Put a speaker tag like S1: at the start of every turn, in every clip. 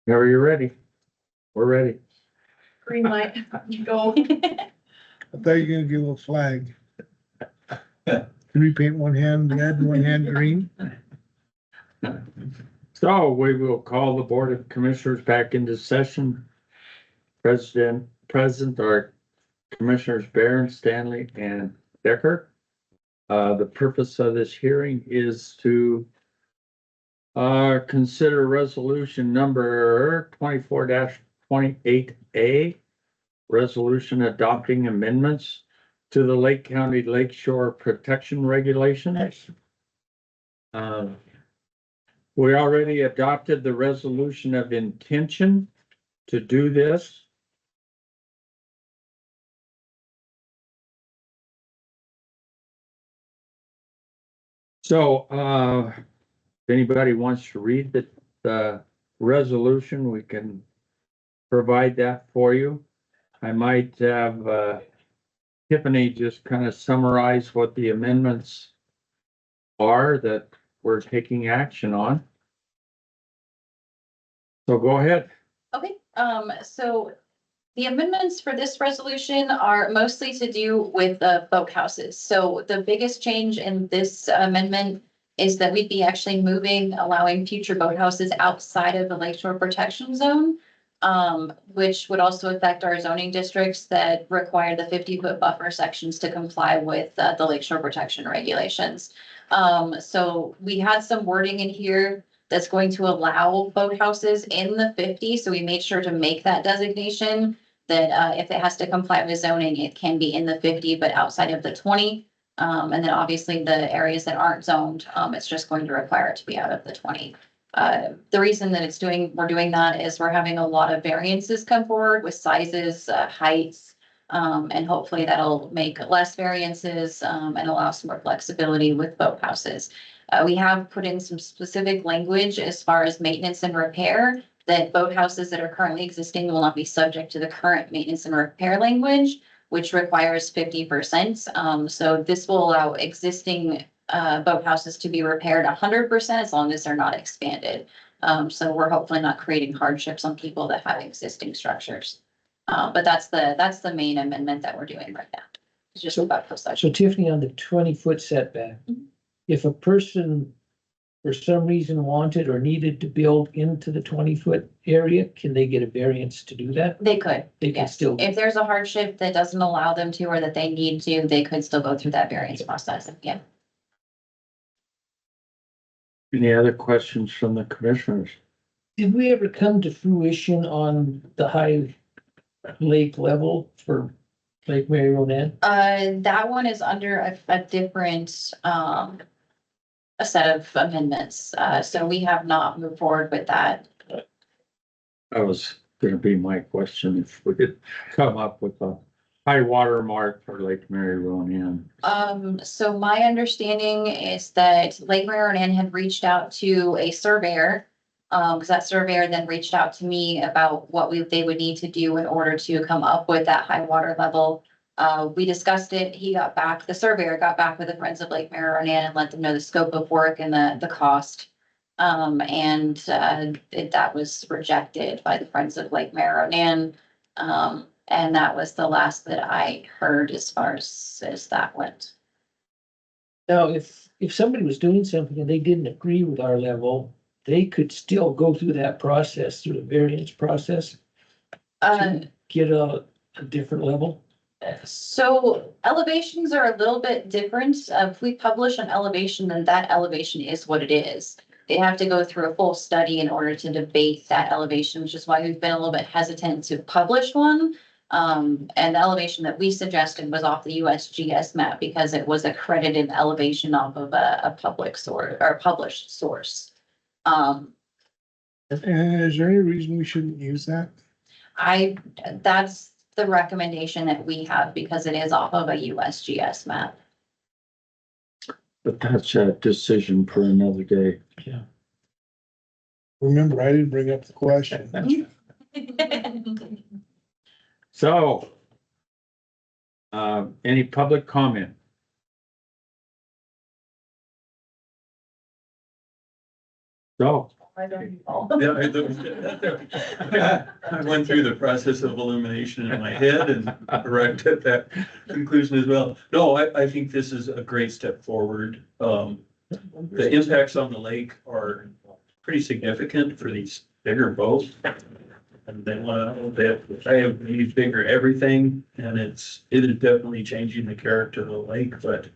S1: Whenever you're ready. We're ready.
S2: Green light, go.
S3: I thought you were gonna give a flag. Can we paint one hand red and one hand green?
S1: So we will call the Board of Commissioners back into session. Present are Commissioners Barron, Stanley, and Decker. The purpose of this hearing is to consider resolution number 24-28A, resolution adopting amendments to the Lake County Lakeshore Protection Regulations. We already adopted the resolution of intention to do this. So, if anybody wants to read the resolution, we can provide that for you. I might have, Tiffany just kind of summarize what the amendments are that we're taking action on. So go ahead.
S2: Okay, so the amendments for this resolution are mostly to do with boathouses. So the biggest change in this amendment is that we'd be actually allowing future boathouses outside of the Lakeshore Protection Zone, which would also affect our zoning districts that require the 50-foot buffer sections to comply with the Lakeshore Protection Regulations. So we had some wording in here that's going to allow boathouses in the 50. So we made sure to make that designation that if it has to comply with zoning, it can be in the 50, but outside of the 20. And then obviously the areas that aren't zoned, it's just going to require it to be out of the 20. The reason that we're doing that is we're having a lot of variances come forward with sizes, heights, and hopefully that'll make less variances and allow some more flexibility with boathouses. We have put in some specific language as far as maintenance and repair, that boathouses that are currently existing will not be subject to the current maintenance and repair language, which requires 50%. So this will allow existing boathouses to be repaired 100% as long as they're not expanded. So we're hopefully not creating hardships on people that have existing structures. But that's the main amendment that we're doing right now. It's just about
S4: So Tiffany, on the 20-foot setback, if a person for some reason wanted or needed to build into the 20-foot area, can they get a variance to do that?
S2: They could.
S4: They can
S2: Yes.
S4: still.
S2: If there's a hardship that doesn't allow them to, or that they need to, they could still go through that variance process. Yeah.
S1: Any other questions from the commissioners?
S4: Did we ever come to fruition on the high lake level for Lake Mary Ronan?
S2: That one is under a different, a set of amendments. So we have not moved forward with that.
S1: That was gonna be my question, if we could come up with a high water mark for Lake Mary Ronan.
S2: So my understanding is that Lake Marion had reached out to a surveyor. Because that surveyor then reached out to me about what they would need to do in order to come up with that high water level. We discussed it. The surveyor got back with the Friends of Lake Marion and let them know the scope of work and the cost. That was rejected by the Friends of Lake Marion. And that was the last that I heard as far as that went.
S4: Now, if somebody was doing something and they didn't agree with our level, they could still go through that process, through the variance process, to get a different level.
S2: So elevations are a little bit different. If we publish an elevation, then that elevation is what it is. They have to go through a full study in order to debate that elevation, which is why we've been a little bit hesitant to publish one. And the elevation that we suggested was off the USGS map because it was accredited elevation off of a public source or published source.
S3: And is there any reason we shouldn't use that?
S2: That's the recommendation that we have because it is off of a USGS map.
S1: But that's a decision for another day.
S4: Yeah.
S3: Remember, I didn't bring up the question.
S1: So, any public comment? So,
S5: I went through the process of elimination in my head and arrived at that conclusion as well. No, I think this is a great step forward. The impacts on the lake are pretty significant for these bigger boats. And they I have these bigger everything, and it is definitely changing the character of the lake, but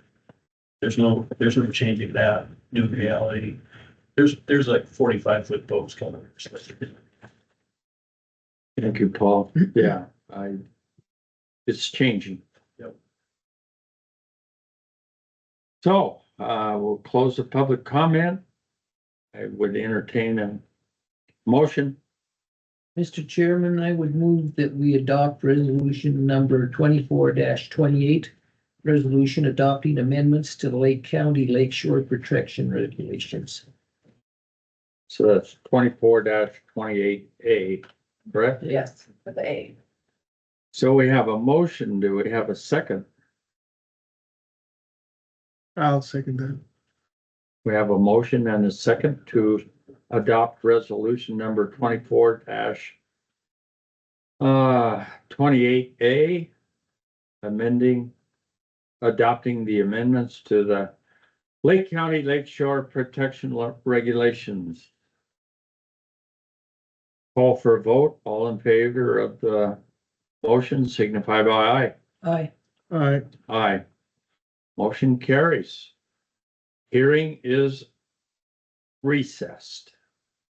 S5: there's no changing that new reality. There's like 45-foot boats coming.
S1: Thank you, Paul. Yeah, it's changing.
S5: Yep.
S1: So, we'll close the public comment. I would entertain a motion.
S4: Mr. Chairman, I would move that we adopt resolution number 24-28. Resolution adopting amendments to the Lake County Lakeshore Protection Regulations.
S1: So that's 24-28A, correct?
S2: Yes, with the A.
S1: So we have a motion. Do we have a second?
S3: I'll second that.
S1: We have a motion and a second to adopt resolution number 24-28A, adopting the amendments to the Lake County Lakeshore Protection Regulations. Call for a vote. All in favor of the motion signify by aye.
S4: Aye.
S3: All right,
S1: Aye. Motion carries. Hearing is recessed.